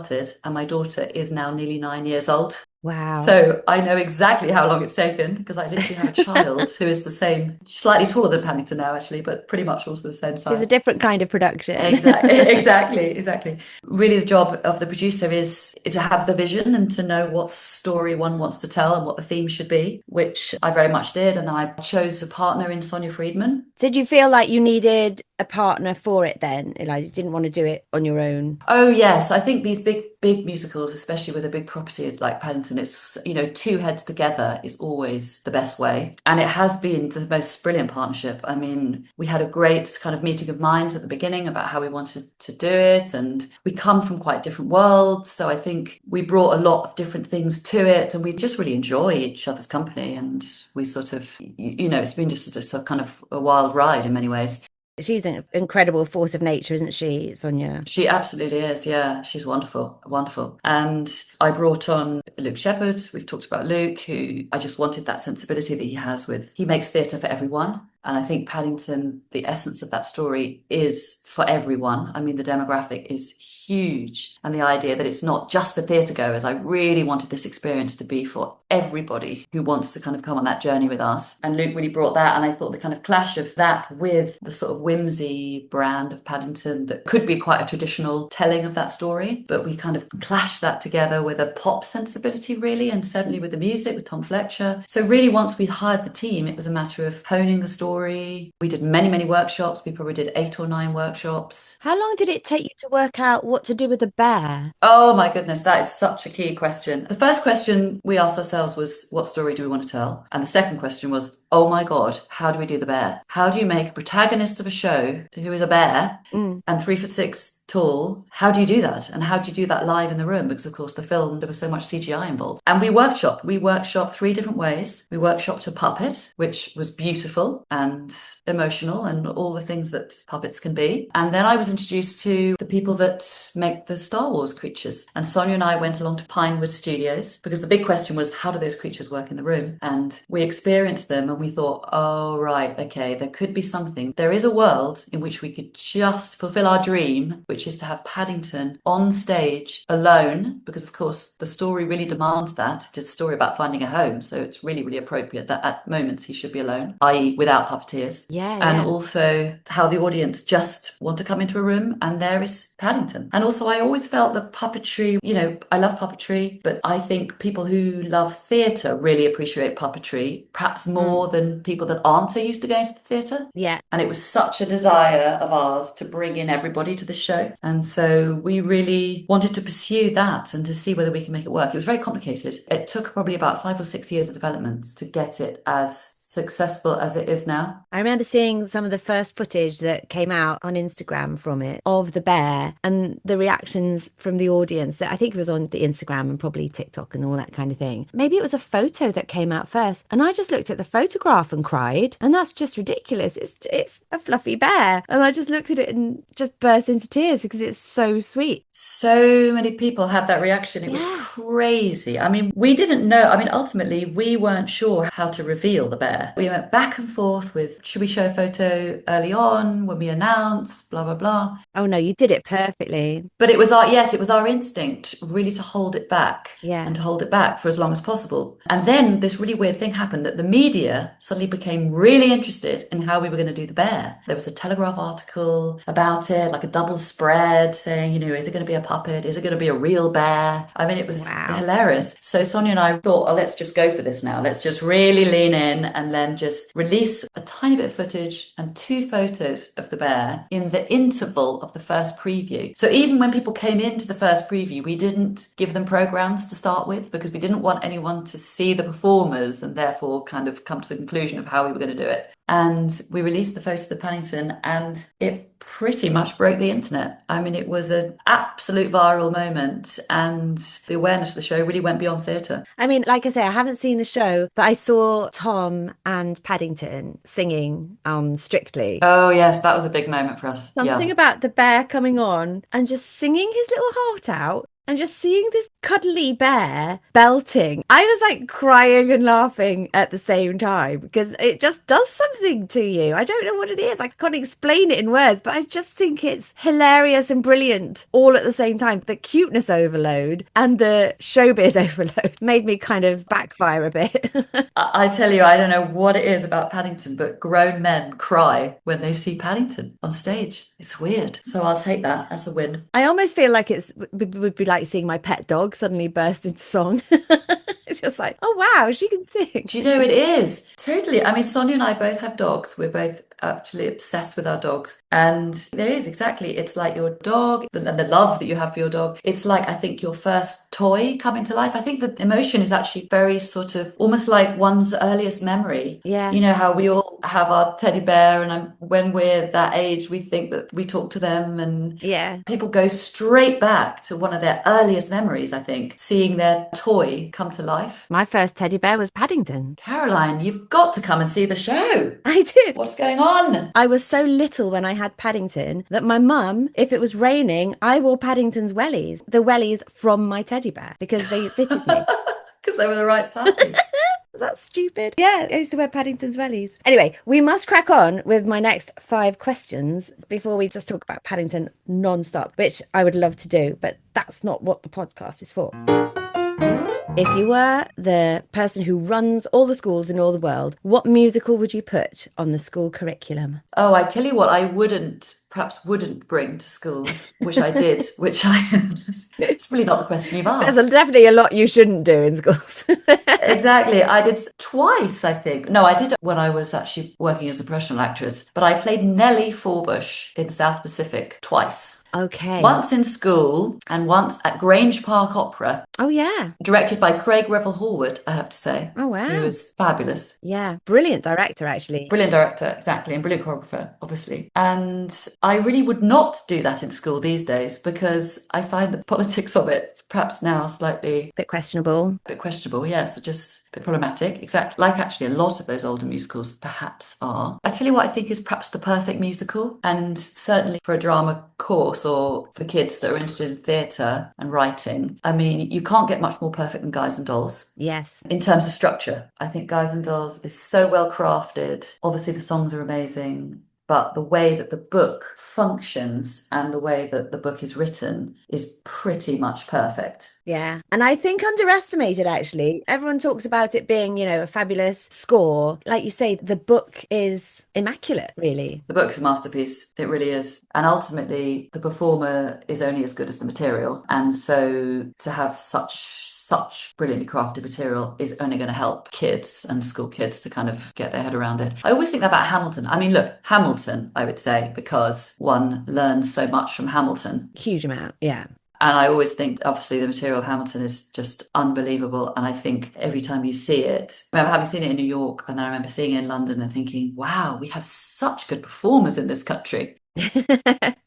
and my daughter is now nearly 9 years old. Wow. So I know exactly how long it's taken because I literally have a child who is the same, slightly taller than Paddington now, actually, but pretty much also the same size. It's a different kind of production. Exactly. Really, the job of the producer is to have the vision and to know what story one wants to tell and what the theme should be, which I very much did. And then I chose a partner in Sonia Friedman. Did you feel like you needed a partner for it then? Like you didn't want to do it on your own? Oh, yes. I think these big musicals, especially with a big property like Paddington, it's, two heads together is always the best way. And it has been the most brilliant partnership. I mean, we had a great kind of meeting of minds at the beginning about how we wanted to do it. And we come from quite different worlds. So I think we brought a lot of different things to it, and we just really enjoy each other's company. And we sort of, it's been just a kind of a wild ride in many ways. She's an incredible force of nature, isn't she, Sonia? She absolutely is, yeah. She's wonderful. And I brought on Luke Shepherd. We've talked about Luke, who I just wanted that sensibility that he has he makes theatre for everyone. And I think Paddington, the essence of that story is for everyone. I mean, the demographic is huge. And the idea that it's not just for theatre goers. I really wanted this experience to be for everybody who wants to kind of come on that journey with us. And Luke really brought that. And I thought the kind of clash of that with the sort of whimsy brand of Paddington that could be quite a traditional telling of that story, but we kind of clashed that together with a pop sensibility, really, and certainly with the music with Tom Fletcher. So really, once we hired the team, it was a matter of honing the story. We did many, many workshops. We probably did 8 or 9 workshops. How long did it take you to work out what to do with the bear? Oh my goodness, that is such a key question. The first question we asked ourselves was, what story do we want to tell? And the second question was, oh my God, how do we do the bear? How do you make a protagonist of a show who is a bear and 3'6" tall? How do you do that? And how do you do that live in the room? Because of course the film, there was so much CGI involved. And we workshopped 3 different ways. We workshopped a puppet, which was beautiful and emotional and all the things that puppets can be. And then I was introduced to the people that make the Star Wars creatures. And Sonia and I went along to Pinewood Studios because the big question was, how do those creatures work in the room? And we experienced them and we thought, oh, right, okay, there could be something. There is a world in which we could just fulfill our dream, which is to have Paddington on stage alone, because of course the story really demands that. It's a story about finding a home, so it's really, really appropriate that at moments he should be alone, i.e. without puppeteers. And also how the audience just want to come into a room and there is Paddington. And also I always felt that puppetry, you know, I love puppetry, but I think people who love theatre really appreciate puppetry, perhaps more than people that aren't so used to going to the theatre. And it was such a desire of ours to bring in everybody to the show. And so we really wanted to pursue that and to see whether we can make it work. It was very complicated. It took probably about 5 or 6 years of development to get it as successful as it is now. I remember seeing some of the first footage that came out on Instagram from it, of the bear, and the reactions from the audience that I think it was on the Instagram and probably TikTok and all that kind of thing. Maybe it was a photo that came out first, and I just looked at the photograph and cried, and that's just ridiculous. It's a fluffy bear, and I just looked at it and just burst into tears because it's so sweet. So many people had that reaction. It was crazy. I mean, we didn't know. I mean, ultimately, we weren't sure how to reveal the bear. We went back and forth with, should we show a photo early on when we announce, blah, blah, blah. Oh, no, you did it perfectly. But it was our instinct really to hold it back and to hold it back for as long as possible. And then this really weird thing happened that the media suddenly became really interested in how we were going to do the bear. There was a Telegraph article about it, like a double spread saying, you know, is it going to be a puppet? Is it going to be a real bear? I mean, it was hilarious. So Sonia and I thought, oh, let's just go for this now. Let's just really lean in and then just release a tiny bit of footage and 2 photos of the bear in the interval of the first preview. So even when people came into the first preview, we didn't give them programs to start with because we didn't want anyone to see the performers and therefore kind of come to the conclusion of how we were going to do it. And we released the photos of Paddington and it pretty much broke the internet. I mean, it was an absolute viral moment and the awareness of the show really went beyond theatre. I mean, like I say, I haven't seen the show, but I saw Tom and Paddington singing Strictly. Oh, yes, that was a big moment for us. Something about the bear coming on and just singing his little heart out. And just seeing this cuddly bear belting, I was like crying and laughing at the same time because it just does something to you. I don't know what it is. I can't explain it in words, but I just think it's hilarious and brilliant all at the same time. The cuteness overload and the showbiz overload made me kind of backfire a bit. I tell you, I don't know what it is about Paddington, but grown men cry when they see Paddington on stage. It's weird. So I'll take that as a win. I almost feel like it would be like seeing my pet dog suddenly burst into song. It's just like, oh wow, she can sing. Do you know, it is totally. I mean, Sonia and I both have dogs. We're both actually obsessed with our dogs, and there is exactly, it's like your dog and the love that you have for your dog. It's like, I think, your first toy coming to life. I think the emotion is actually very sort of almost like one's earliest memory. You know how we all have our teddy bear, and when we're that age we think that we talk to them, and people go straight back to one of their earliest memories, I think, seeing their toy come to life. My first teddy bear was Paddington. Caroline, you've got to come and see the show. I did. What's going on? I was so little when I had Paddington that my mum, if it was raining, I wore Paddington's wellies, the wellies from my teddy bear, because they fitted me. Because they were the right size. That's stupid. Yeah, I used to wear Paddington's wellies. Anyway, we must crack on with my next 5 questions before we just talk about Paddington non-stop, which I would love to do, but that's not what the podcast is for. If you were the person who runs all the schools in all the world, what musical would you put on the school curriculum? Oh, I tell you what, I perhaps wouldn't bring to schools, which I did, it's really not the question you've asked. There's definitely a lot you shouldn't do in schools. Exactly. I did twice, I think. No, I did when I was actually working as a professional actress, but I played Nellie Forbush in South Pacific twice. Okay. Once in school and once at Grange Park Opera. Oh, yeah. Directed by Craig Revel Horwood, I have to say. Oh, wow. He was fabulous. Yeah. Brilliant director, actually. Brilliant director, exactly. And brilliant choreographer, obviously. And I really would not do that in school these days because I find the politics of it perhaps now slightly... Bit questionable. A bit questionable, yes. Just a bit problematic. Exactly. Like actually a lot of those older musicals perhaps are. I tell you what I think is perhaps the perfect musical, and certainly for a drama course or for kids that are interested in theatre and writing. I mean, you can't get much more perfect than Guys and Dolls. Yes. In terms of structure, I think Guys and Dolls is so well crafted. Obviously, the songs are amazing. But the way that the book functions and the way that the book is written is pretty much perfect. Yeah. And I think underestimated, actually. Everyone talks about it being, a fabulous score. Like you say, the book is immaculate, really. The book's a masterpiece. It really is. And ultimately, the performer is only as good as the material. And so to have such brilliantly crafted material is only going to help kids and school kids to kind of get their head around it. I always think that about Hamilton. I mean, look, Hamilton, I would say, because one learns so much from Hamilton. Huge amount, yeah. And I always think, obviously, the material of Hamilton is just unbelievable. And I think every time you see it, I remember having seen it in New York, and then I remember seeing it in London and thinking, wow, we have such good performers in this country.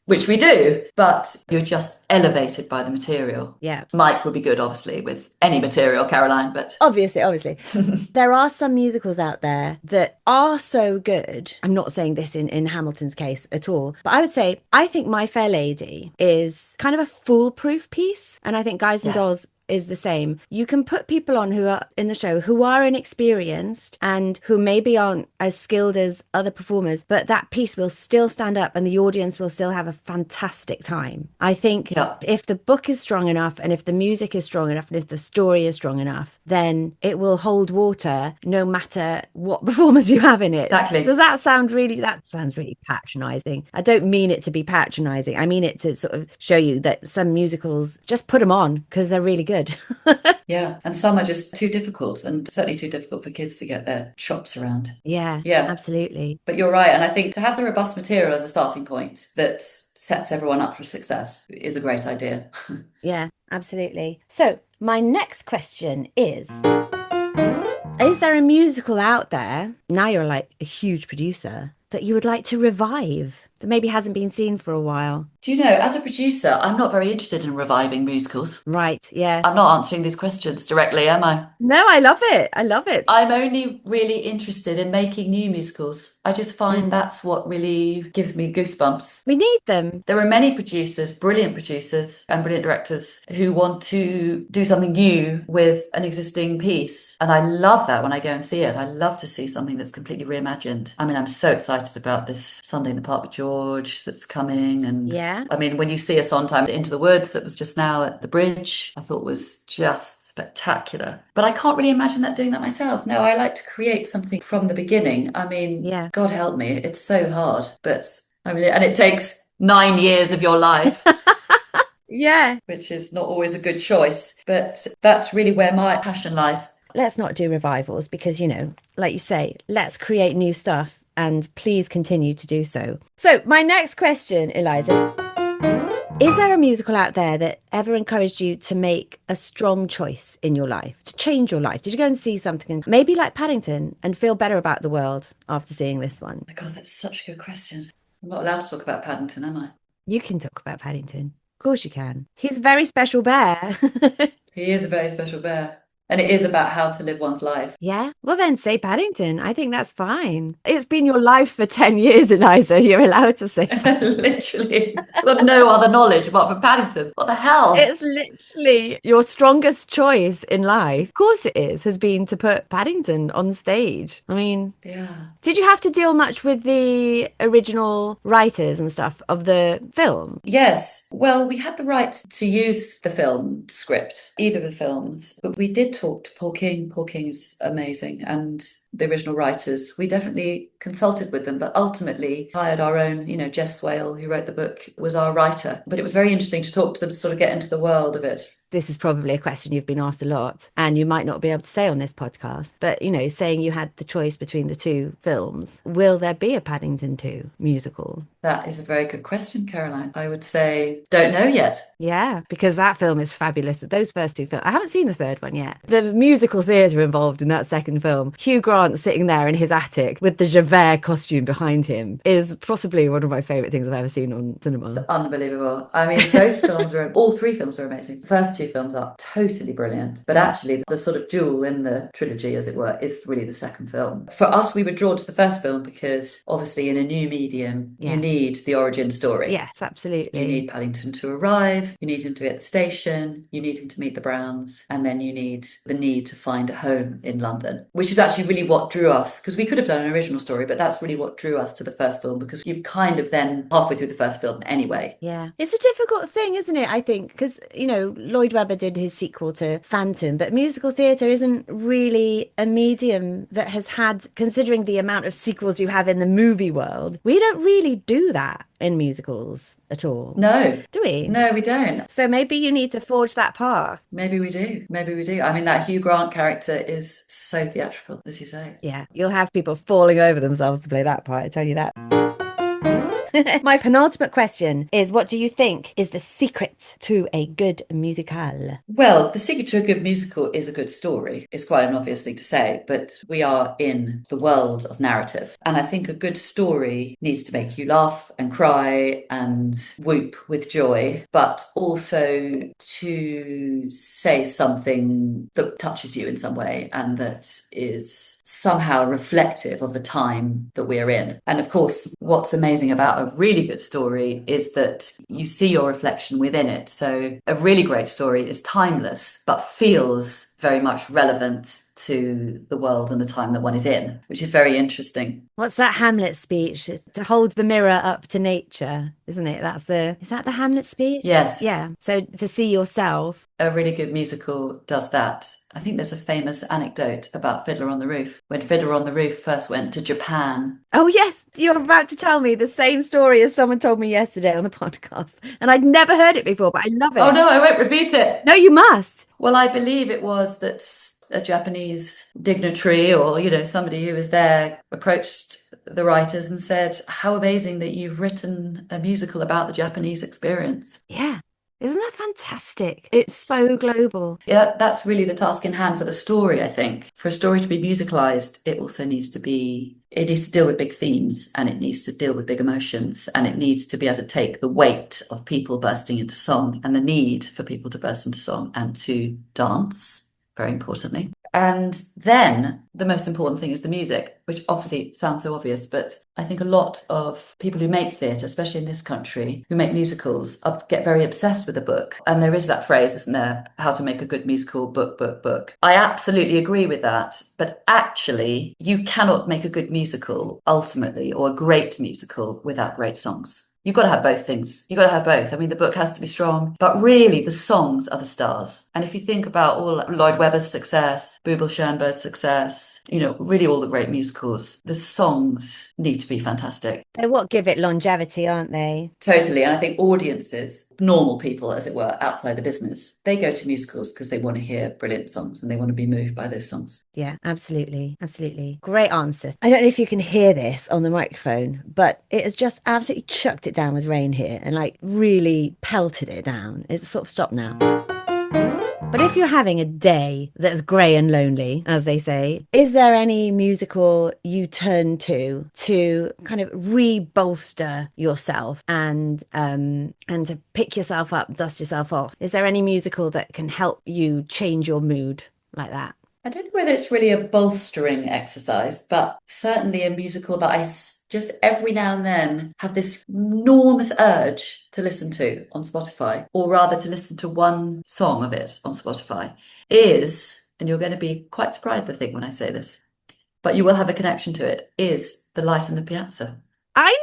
Which we do, but you're just elevated by the material. Yeah. Mike would be good, obviously, with any material, Caroline, but... Obviously. There are some musicals out there that are so good. I'm not saying this in Hamilton's case at all, but I would say, I think My Fair Lady is kind of a foolproof piece. And I think Guys and Dolls is the same. You can put people on who are in the show who are inexperienced and who maybe aren't as skilled as other performers, but that piece will still stand up and the audience will still have a fantastic time. I think if the book is strong enough and if the music is strong enough and if the story is strong enough, then it will hold water no matter what performers you have in it. Exactly. Does that sound really, patronizing? I don't mean it to be patronizing. I mean it to sort of show you that some musicals, just put them on because they're really good. Yeah, and some are just too difficult, and certainly too difficult for kids to get their chops around. Yeah, absolutely. But you're right, and I think to have the robust material as a starting point that sets everyone up for success is a great idea. Yeah, absolutely. So my next question is there a musical out there, now you're like a huge producer, that you would like to revive that maybe hasn't been seen for a while? Do you know, as a producer, I'm not very interested in reviving musicals. Right, yeah. I'm not answering these questions directly, am I? No, I love it. I'm only really interested in making new musicals. I just find that's what really gives me goosebumps. We need them. There are many producers, brilliant producers and brilliant directors who want to do something new with an existing piece. And I love that when I go and see it. I love to see something that's completely reimagined. I mean, I'm so excited about this Sunday in the Park with George that's coming. And I mean, when you see a Sondheim Into the Woods that was just now at the Bridge, I thought was just spectacular. But I can't really imagine doing that myself. No, I like to create something from the beginning. I mean, God help me, it's so hard. But I mean, and it takes 9 years of your life. Yeah. Which is not always a good choice. But that's really where my passion lies. Let's not do revivals because, like you say, let's create new stuff. And please continue to do so. So my next question, Eliza, is there a musical out there that ever encouraged you to make a strong choice in your life, to change your life? Did you go and see something, maybe like Paddington, and feel better about the world after seeing this one? Oh my God, that's such a good question. I'm not allowed to talk about Paddington, am I? You can talk about Paddington. Of course you can. He's a very special bear. He is a very special bear. And it is about how to live one's life. Yeah. Well, then say Paddington. I think that's fine. It's been your life for 10 years, Eliza. You're allowed to say Paddington. Literally. I've got no other knowledge apart from Paddington. What the hell? It's literally your strongest choice in life. Of course it is, has been to put Paddington on stage. I mean, Yeah. did you have to deal much with the original writers and stuff of the film? Yes. Well, we had the right to use the film script, either of the films, but we did talk to Paul King. Paul King is amazing. And the original writers, we definitely consulted with them, but ultimately hired our own, Jess Swale, who wrote the book, was our writer. But it was very interesting to talk to them to sort of get into the world of it. This is probably a question you've been asked a lot and you might not be able to say on this podcast, but saying you had the choice between the two films, will there be a Paddington 2 musical? That is a very good question, Caroline. I would say, don't know yet. Yeah, because that film is fabulous. Those first two films, I haven't seen the third one yet. The musical theatre involved in that second film, Hugh Grant sitting there in his attic with the Javert costume behind him, is possibly one of my favourite things I've ever seen on cinema. It's unbelievable. I mean, both films all three films are amazing. The first two films are totally brilliant, but actually the sort of jewel in the trilogy, as it were, is really the second film. For us, we were drawn to the first film because obviously in a new medium, you need the origin story. Yes, absolutely. You need Paddington to arrive, you need him to be at the station, you need him to meet the Browns, and then you need the need to find a home in London, which is actually really what drew us, because we could have done an original story, but that's really what drew us to the first film, because you've kind of then halfway through the first film anyway. Yeah. It's a difficult thing, isn't it? I think, because, Lloyd Webber did his sequel to Phantom, but musical theatre isn't really a medium that has had, considering the amount of sequels you have in the movie world, we don't really do that in musicals at all. No. Do we? No, we don't. So maybe you need to forge that path. Maybe we do. Maybe we do. I mean, that Hugh Grant character is so theatrical, as you say. Yeah, you'll have people falling over themselves to play that part, I tell you that. My penultimate question is, what do you think is the secret to a good musical? Well, the secret to a good musical is a good story. It's quite an obvious thing to say, but we are in the world of narrative. And I think a good story needs to make you laugh and cry and whoop with joy, but also to say something that touches you in some way and that is somehow reflective of the time that we're in. And of course, what's amazing about a really good story is that you see your reflection within it. So a really great story is timeless, but feels very much relevant to the world and the time that one is in, which is very interesting. What's that Hamlet speech? It's to hold the mirror up to nature, isn't it? Is that the Hamlet speech? Yes. Yeah. So to see yourself. A really good musical does that. I think there's a famous anecdote about Fiddler on the Roof. When Fiddler on the Roof first went to Japan. Oh, yes. You're about to tell me the same story as someone told me yesterday on the podcast. And I'd never heard it before, but I love it. Oh, no, I won't repeat it. No, you must. Well, I believe it was that a Japanese dignitary or, somebody who was there approached the writers and said, how amazing that you've written a musical about the Japanese experience. Yeah. Isn't that fantastic? It's so global. Yeah, that's really the task in hand for the story, I think. For a story to be musicalized, it also needs to deal with big themes and it needs to deal with big emotions and it needs to be able to take the weight of people bursting into song and the need for people to burst into song and to dance, very importantly. And then the most important thing is the music, which obviously sounds so obvious, but I think a lot of people who make theatre, especially in this country, who make musicals, get very obsessed with a book. And there is that phrase, isn't there? How to make a good musical, book. I absolutely agree with that. But actually, you cannot make a good musical, ultimately, or a great musical without great songs. You've got to have both things. You've got to have both. I mean, the book has to be strong, but really the songs are the stars. And if you think about all Lloyd Webber's success, Booble Schoenberg's success, really all the great musicals, the songs need to be fantastic. They're what give it longevity, aren't they? Totally. And I think audiences, normal people, as it were, outside the business, they go to musicals because they want to hear brilliant songs and they want to be moved by those songs. Yeah, absolutely. Absolutely. Great answer. I don't know if you can hear this on the microphone, but it has just absolutely chucked it down with rain here and really pelted it down. It's sort of stopped now. But if you're having a day that's grey and lonely, as they say, is there any musical you turn to kind of re-bolster yourself and to pick yourself up, dust yourself off? Is there any musical that can help you change your mood? like that? I don't know whether it's really a bolstering exercise, but certainly a musical that just every now and then have this enormous urge to listen to on Spotify, or rather to listen to one song of it on Spotify, is, and you're going to be quite surprised, I think, when I say this, but you will have a connection to it, is The Light in the Piazza. I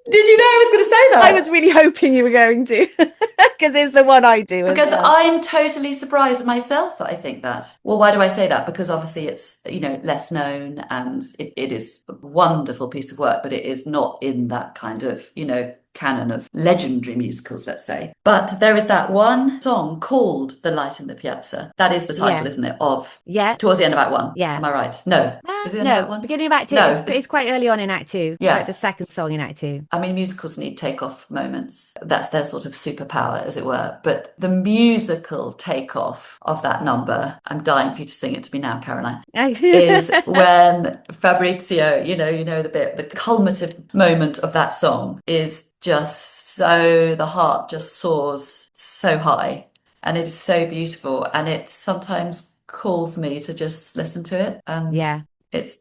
Did you know I was going to say I that? was really hoping you were going to, because it's the one I do. Because as well. I'm totally surprised myself that I think that. Well, why do I say that? Because obviously it's, less known, and it is a wonderful piece of work, but it is not in that kind of, canon of legendary musicals, let's say. But there is that one song called The Light in the Piazza. That is the title, isn't it? Of Towards the end of Act 1. Yeah. Am I right? No. Is it the end of Act 1? Beginning of Act 2. No, it's quite early on in Act 2. Yeah. Like the second song in Act 2. I mean, musicals need takeoff moments. That's their sort of superpower, as it were. But the musical takeoff of that number, I'm dying for you to sing it to me now, Caroline, is when Fabrizio, the bit, the culminative moment of that song is just so, the heart just soars so high, and it is so beautiful, and it sometimes calls me to just listen to it, and it's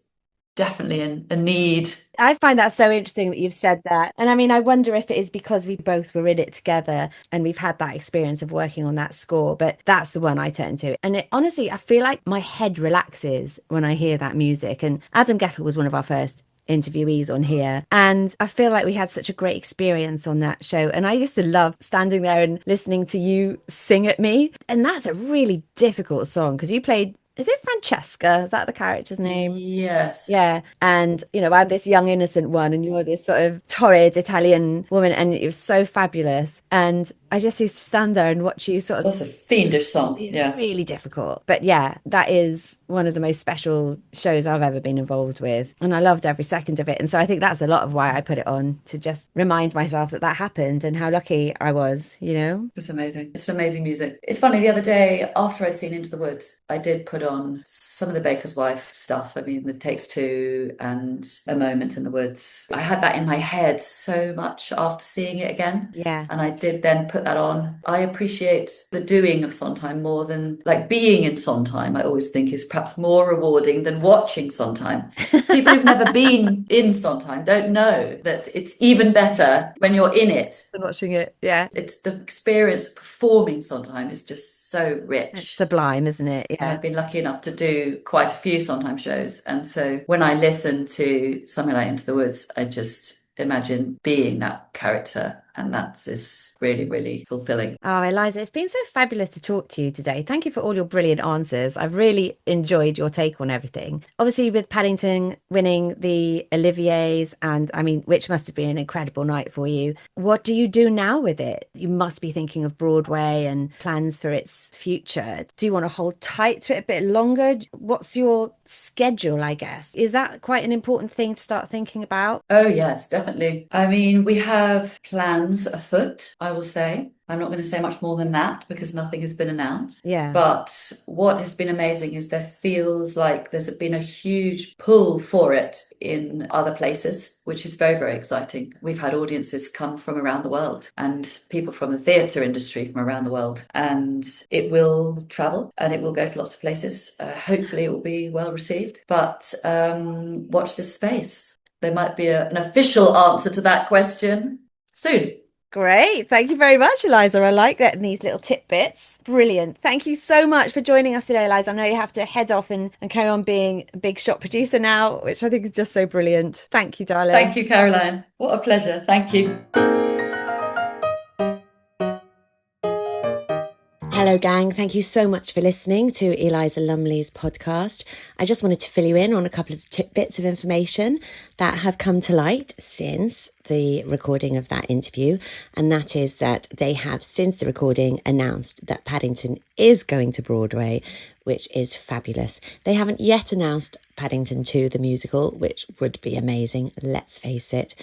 definitely a need. I find that so interesting that you've said that. And I mean, I wonder if it is because we both were in it together and we've had that experience of working on that score, but that's the one I turn to. And honestly, I feel like my head relaxes when I hear that music. And Adam Gettle was one of our first interviewees on here, and I feel like we had such a great experience on that show, and I used to love standing there and listening to you sing at me. And that's a really difficult song because you played, is it Francesca? Is that the character's name? Yes. Yeah. And, I'm this young innocent one and you're this sort of torrid Italian woman, and it was so fabulous. And I just used to stand there and watch you sort of... That's a fiendish song. Yeah. Really difficult. But yeah, that is one of the most special shows I've ever been involved with. And I loved every second of it. And so I think that's a lot of why I put it on, to just remind myself that happened and how lucky I was, It's amazing. It's amazing music. It's funny, the other day, after I'd seen Into the Woods, I did put on some of the Baker's Wife stuff. I mean, the Takes Two and A Moment in the Woods. I had that in my head so much after seeing it again. Yeah. And I did then put that on. I appreciate the doing of Sondheim more than, like, being in Sondheim, I always think is perhaps more rewarding than watching Sondheim. People who've never been in Sondheim don't know that it's even better when you're in it. Than watching it, yeah. It's the experience of performing Sondheim is just so rich. It's sublime, isn't it? Yeah. And I've been lucky enough to do quite a few Sondheim shows. And so when I listen to something like Into the Woods, I just imagine being that character. And that is really, really fulfilling. Oh, Eliza, it's been so fabulous to talk to you today. Thank you for all your brilliant answers. I've really enjoyed your take on everything. Obviously, with Paddington winning the Oliviers, and I mean, which must have been an incredible night for you. What do you do now with it? You must be thinking of Broadway and plans for its future. Do you want to hold tight to it a bit longer? What's your schedule, I guess? Is that quite an important thing to start thinking about? Oh, yes, definitely. I mean, we have plans afoot, I will say. I'm not going to say much more than that because nothing has been announced. Yeah. But what has been amazing is there feels like there's been a huge pull for it in other places, which is very, very exciting. We've had audiences come from around the world and people from the theatre industry from around the world. And it will travel and it will go to lots of places. Hopefully it will be well received. But watch this space. There might be an official answer to that question soon. Great. Thank you very much, Eliza. I like getting these little tidbits. Brilliant. Thank you so much for joining us today, Eliza. I know you have to head off and carry on being a big shot producer now, which I think is just so brilliant. Thank you, darling. Thank you, Caroline. What a pleasure. Thank you. Hello, gang. Thank you so much for listening to Eliza Lumley's podcast. I just wanted to fill you in on a couple of tidbits of information that have come to light since the recording of that interview. And that is that they have, since the recording, announced that Paddington is going to Broadway, which is fabulous. They haven't yet announced Paddington 2, the musical, which would be amazing, let's face it.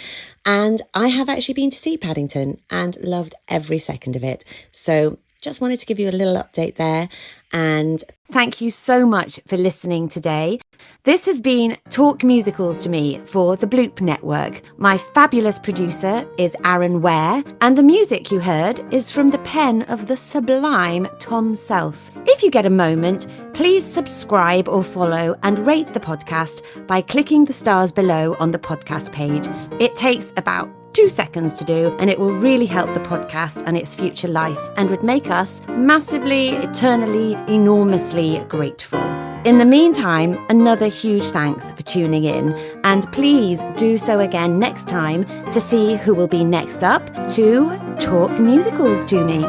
And I have actually been to see Paddington and loved every second of it. So just wanted to give you a little update there. And thank you so much for listening today. This has been Talk Musicals to Me for the Bloop Network. My fabulous producer is Aaron Ware, and the music you heard is from the pen of the sublime Tom Self. If you get a moment, please subscribe or follow and rate the podcast by clicking the stars below on the podcast page. It takes about 2 seconds to do, and it will really help the podcast and its future life and would make us massively, eternally, enormously grateful. In the meantime, another huge thanks for tuning in, and please do so again next time to see who will be next up to talk musicals to me.